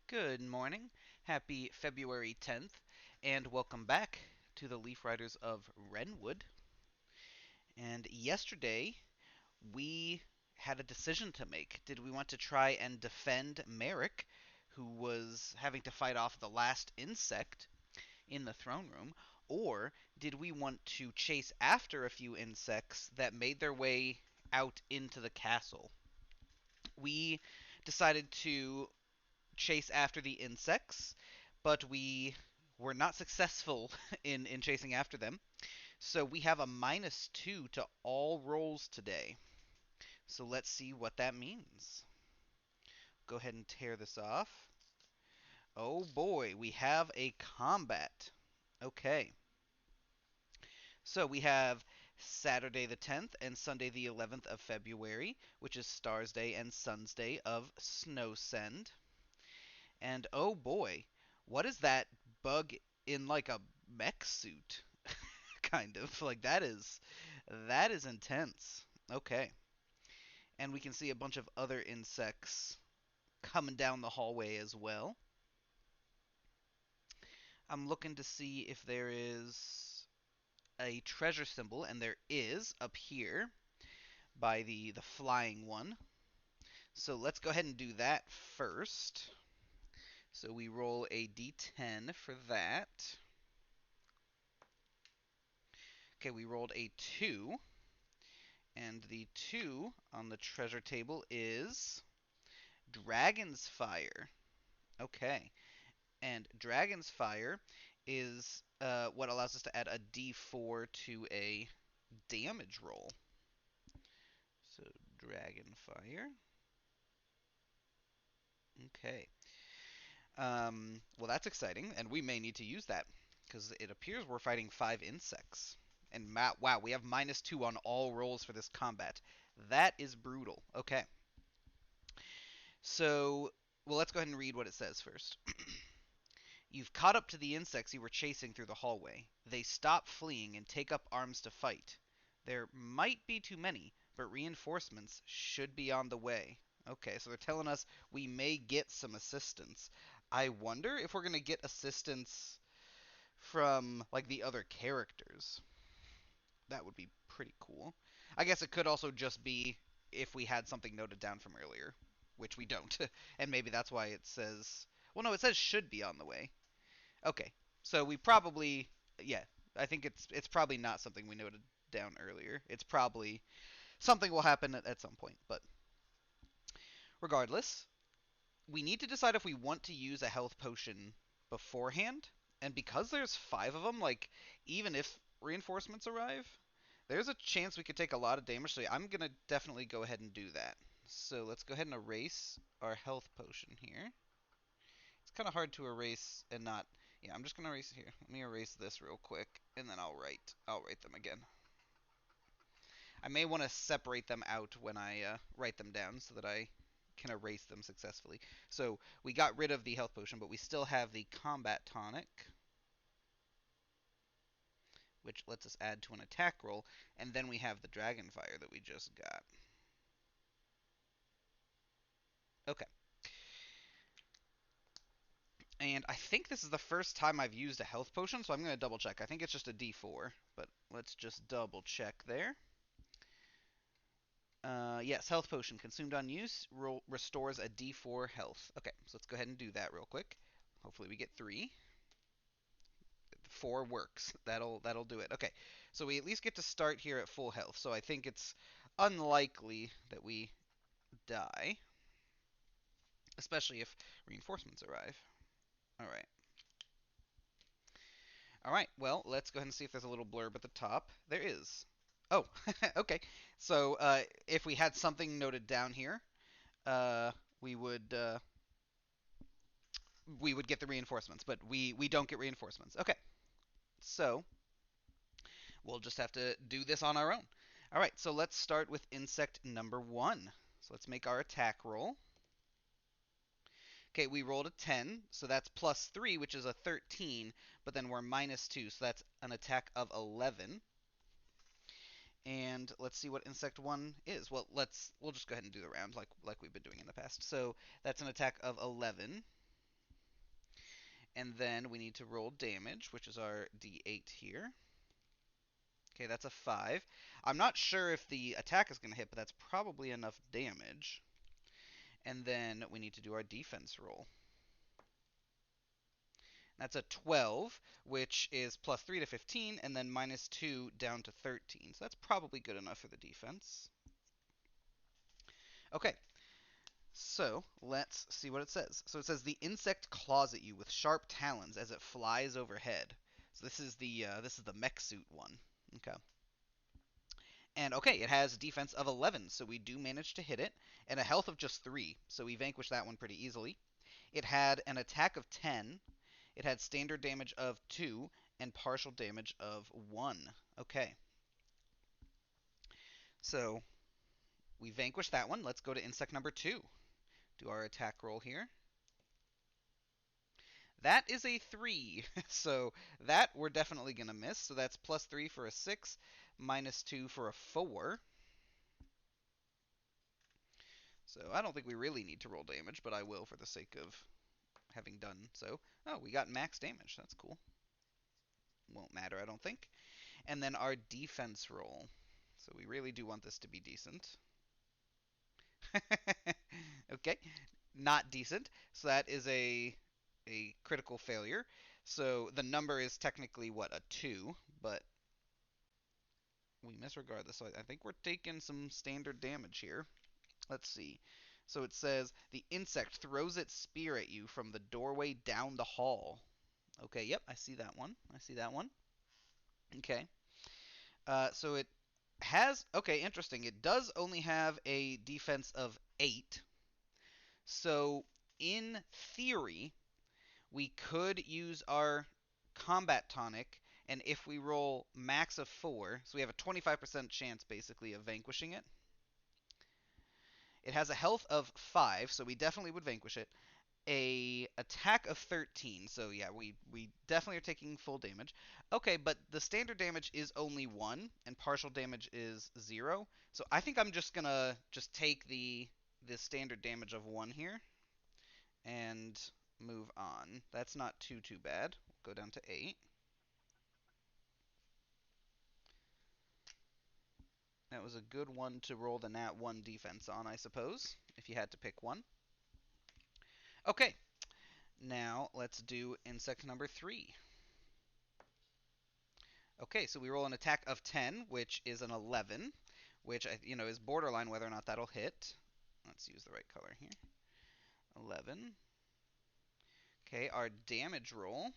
Good morning. Happy February 10th, and welcome back to the Leaf Riders of Wrenwood. And yesterday, we had a decision to make. Did we want to try and defend Merrick, who was having to fight off the last insect in the throne room, or did we want to chase after a few insects that made their way out into the castle? We decided to chase after the insects, but we were not successful in chasing after them. So we have a -2 to all rolls today. So let's see what that means. Go ahead and tear this off. Oh boy, we have a combat. Okay. So we have Saturday the 10th and Sunday the 11th of February, which is Stars Day and Sun's Day of Snowsend. And oh boy, what is that bug in like a mech suit? Kind of like that is intense. Okay. And we can see a bunch of other insects coming down the hallway as well. I'm looking to see if there is a treasure symbol, and there is up here by the flying one. So let's go ahead and do that first. So we roll a d10 for that. Okay, we rolled a 2. And the 2 on the treasure table is Dragon's Fire. Okay. And Dragon's Fire is what allows us to add a d4 to a damage roll. So, Dragon Fire. Okay. Well, that's exciting, and we may need to use that, because it appears we're fighting 5 insects. And wow, we have -2 on all rolls for this combat. That is brutal. Okay. So, well, let's go ahead and read what it says first. You've caught up to the insects you were chasing through the hallway. They stop fleeing and take up arms to fight. There might be too many, but reinforcements should be on the way. Okay, so they're telling us we may get some assistance. I wonder if we're going to get assistance from, like, the other characters. That would be pretty cool. I guess it could also just be if we had something noted down from earlier, which we don't. And maybe that's why it says... Well, no, it says should be on the way. Okay, so we probably... Yeah, I think it's probably not something we noted down earlier. It's probably something will happen at some point. But regardless, we need to decide if we want to use a health potion beforehand. And because there's 5 of them, like, even if reinforcements arrive, there's a chance we could take a lot of damage. So I'm going to definitely go ahead and do that. So let's go ahead and erase our health potion here. It's kind of hard to erase and not... Yeah, I'm just going to erase it here. Let me erase this real quick, and then I'll write them again. I may want to separate them out when I write them down so that I can erase them successfully. So we got rid of the health potion, but we still have the combat tonic, which lets us add to an attack roll, and then we have the dragon fire that we just got. Okay. And I think this is the first time I've used a health potion, so I'm going to double check. I think it's just a D4, but let's just double check there. Yes, health potion consumed on use restores a D4 health. Okay, so let's go ahead and do that real quick. Hopefully we get 3. 4 works. That'll do it. Okay, so we at least get to start here at full health. So I think it's unlikely that we die, especially if reinforcements arrive. All right. All right, well, let's go ahead and see if there's a little blurb at the top. There is. Oh, okay. So if we had something noted down here, uh, we would get the reinforcements, but we don't get reinforcements. Okay, so we'll just have to do this on our own. All right, so let's start with insect number 1. So let's make our attack roll. Okay, we rolled a 10, so that's +3, which is a 13, but then we're -2, so that's an attack of 11. And let's see what insect 1 is. Well, we'll just go ahead and do the round like we've been doing in the past. So that's an attack of 11. And then we need to roll damage, which is our d8 here. Okay, that's a 5. I'm not sure if the attack is going to hit, but that's probably enough damage. And then we need to do our defense roll. That's a 12, which is plus 3 to 15, and then minus 2 down to 13. So that's probably good enough for the defense. Okay, so let's see what it says. So it says the insect claws at you with sharp talons as it flies overhead. So this is the mech suit one. Okay. And okay, it has defense of 11, so we do manage to hit it, and a health of just 3, so we vanquish that one pretty easily. It had an attack of 10, it had standard damage of 2, and partial damage of 1. Okay. So we vanquish that one. Let's go to insect number 2. Do our attack roll here. That is a 3, so that we're definitely going to miss. So that's plus 3 for a 6, minus 2 for a 4. So I don't think we really need to roll damage, but I will for the sake of having done so. Oh, we got max damage. That's cool. Won't matter, I don't think. And then our defense roll. So we really do want this to be decent. Okay, not decent. So that is a critical failure. So the number is technically what, a 2, but we misregard this. So I think we're taking some standard damage here. Let's see. So it says the insect throws its spear at you from the doorway down the hall. Okay, yep, I see that one. I see that one. Okay. So it has, okay, interesting. It does only have a defense of 8. So in theory, we could use our combat tonic, and if we roll max of 4, so we have a 25% chance basically of vanquishing it. It has a health of 5, so we definitely would vanquish it. A attack of 13, so yeah, we definitely are taking full damage. Okay, but the standard damage is only 1, and partial damage is 0. So I think I'm just gonna take the standard damage of 1 here and move on. That's not too bad. We'll go down to 8. That was a good one to roll the nat 1 defense on, I suppose, if you had to pick one. Okay, now let's do insect number 3. Okay, so we roll an attack of 10, which is an 11, which is borderline whether or not that'll hit. Let's use the right color here. 11. Okay, our damage roll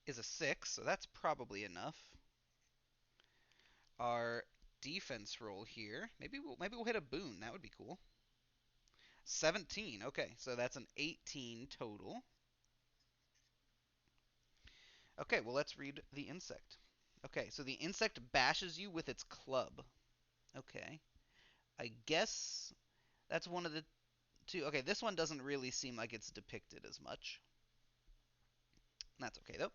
is a 6, so that's probably enough. Our defense roll here, maybe we'll hit a boon. That would be cool. 17. Okay, so that's an 18 total. Okay, well, let's read the insect. Okay, so the insect bashes you with its club. Okay. I guess that's one of the two. Okay, this one doesn't really seem like it's depicted as much. That's okay, though.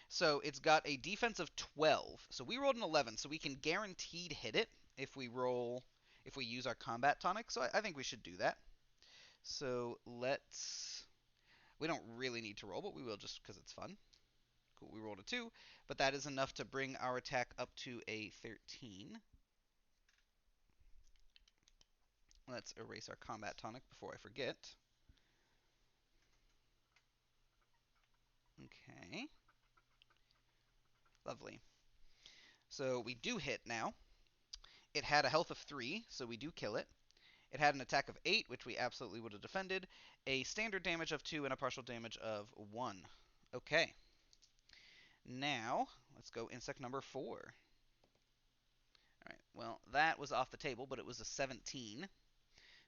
So it's got a defense of 12. So we rolled an 11, so we can guaranteed hit it if we use our combat tonic. So I think we should do that. So we don't really need to roll, but we will just because it's fun. Cool, we rolled a 2, but that is enough to bring our attack up to a 13. Let's erase our combat tonic before I forget. Okay. Lovely. So we do hit now. It had a health of 3, so we do kill it. It had an attack of 8, which we absolutely would have defended, a standard damage of 2, and a partial damage of 1. Okay. Now, let's go insect number 4. Alright, well, that was off the table, but it was a 17.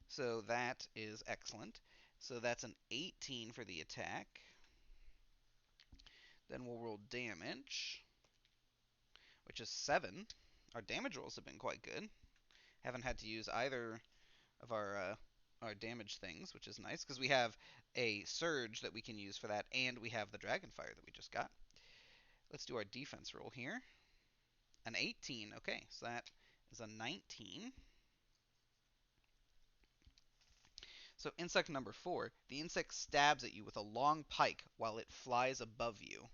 So that is excellent. So that's an 18 for the attack. Then we'll roll damage, which is 7. Our damage rolls have been quite good. Haven't had to use either of our damage things, which is nice, because we have a surge that we can use for that, and we have the dragonfire that we just got. Let's do our defense roll here. An 18. Okay, so that is a 19. So insect number 4, the insect stabs at you with a long pike while it flies above you.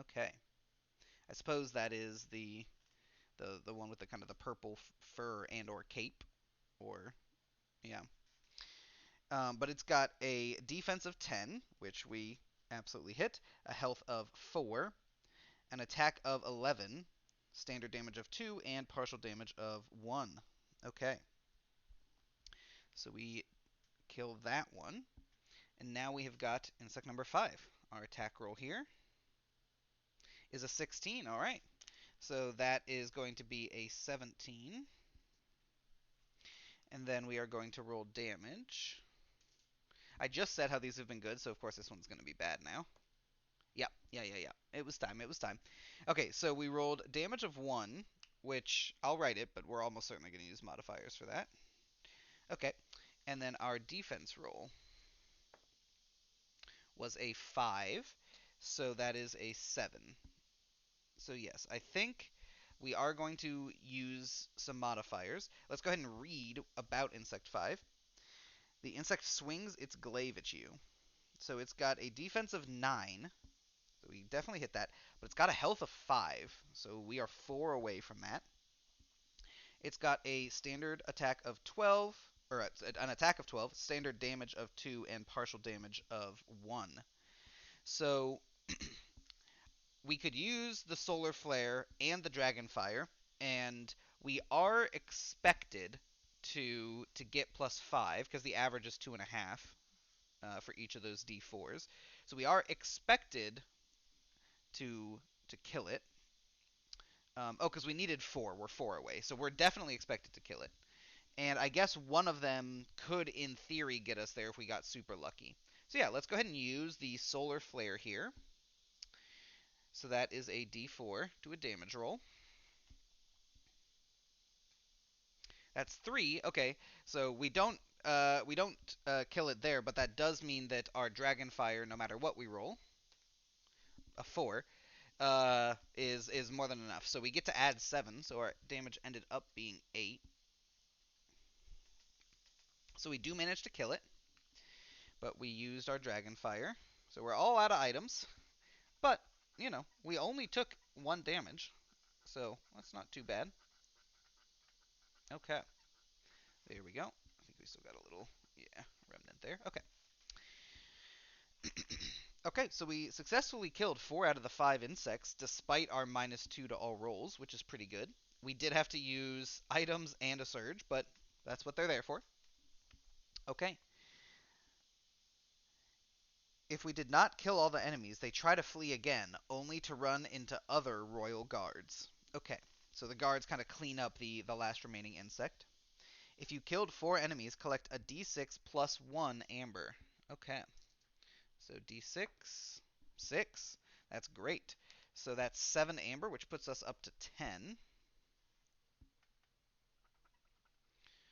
Okay. I suppose that is the one with the kind of the purple fur and or cape, or yeah. But it's got a defense of 10, which we absolutely hit, a health of 4, an attack of 11, standard damage of 2, and partial damage of 1. Okay. So we kill that one. And now we have got insect number 5. Our attack roll here is a 16. All right. So that is going to be a 17. And then we are going to roll damage. I just said how these have been good, so of course this one's going to be bad now. Yep, yeah. It was time, it was time. Okay, so we rolled damage of 1, which I'll write it, but we're almost certainly going to use modifiers for that. Okay, and then our defense roll was a 5, so that is a 7. So yes, I think we are going to use some modifiers. Let's go ahead and read about Insect 5. The insect swings its glaive at you. So it's got a defense of 9. So we definitely hit that. But it's got a health of 5. So we are 4 away from that. It's got a standard attack of 12, or an attack of 12, standard damage of 2, and partial damage of 1. So we could use the solar flare and the dragonfire, and we are expected to get +5 because the average is 2.5 for each of those d4s. So we are expected to kill it. Oh, because we needed 4. We're 4 away, so we're definitely expected to kill it. And I guess one of them could, in theory, get us there if we got super lucky. So yeah, let's go ahead and use the solar flare here. So that is a d4 to a damage roll. That's 3. Okay, so we don't kill it there, but that does mean that our dragonfire, no matter what we roll, a 4, is more than enough. So we get to add 7, so our damage ended up being 8. So we do manage to kill it, but we used our dragonfire. So we're all out of items, but, you know, we only took 1 damage, so that's not too bad. Okay, there we go. I think we still got a little, yeah, remnant there. Okay. Okay, so we successfully killed 4 out of the 5 insects, despite our -2 to all rolls, which is pretty good. We did have to use items and a surge, but that's what they're there for. Okay. If we did not kill all the enemies, they try to flee again, only to run into other royal guards. Okay, so the guards kind of clean up the last remaining insect. If you killed 4 enemies, collect a d6 plus 1 amber. Okay. So d6, 6. That's great. So that's 7 amber, which puts us up to 10.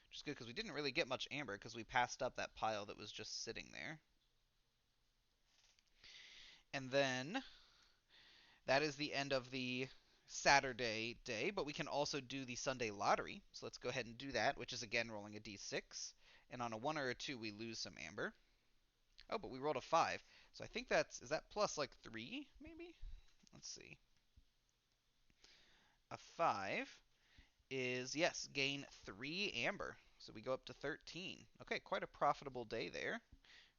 Which is good because we didn't really get much amber because we passed up that pile that was just sitting there. And then that is the end of the Saturday day, but we can also do the Sunday lottery. So let's go ahead and do that, which is again rolling a d6. And on a 1 or a 2, we lose some amber. Oh, but we rolled a 5. So I think is that plus like 3, maybe? Let's see. A 5 is, yes, gain 3 amber. So we go up to 13. Okay, quite a profitable day there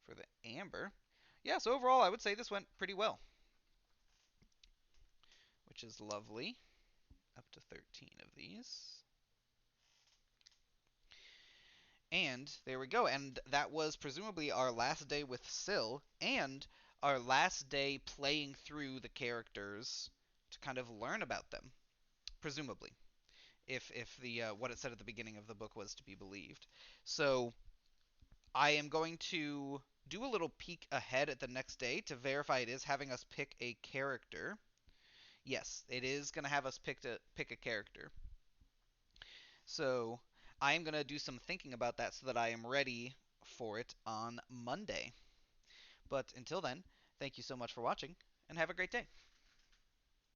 for the amber. Yeah, so overall, I would say this went pretty well, which is lovely. Up to 13 of these. And there we go. And that was presumably our last day with Syl, and our last day playing through the characters to kind of learn about them, presumably, if the what it said at the beginning of the book was to be believed. So I am going to do a little peek ahead at the next day to verify it is having us pick a character. Yes, it is going to have us pick a character. So I am going to do some thinking about that so that I am ready for it on Monday. But until then, thank you so much for watching, and have a great day.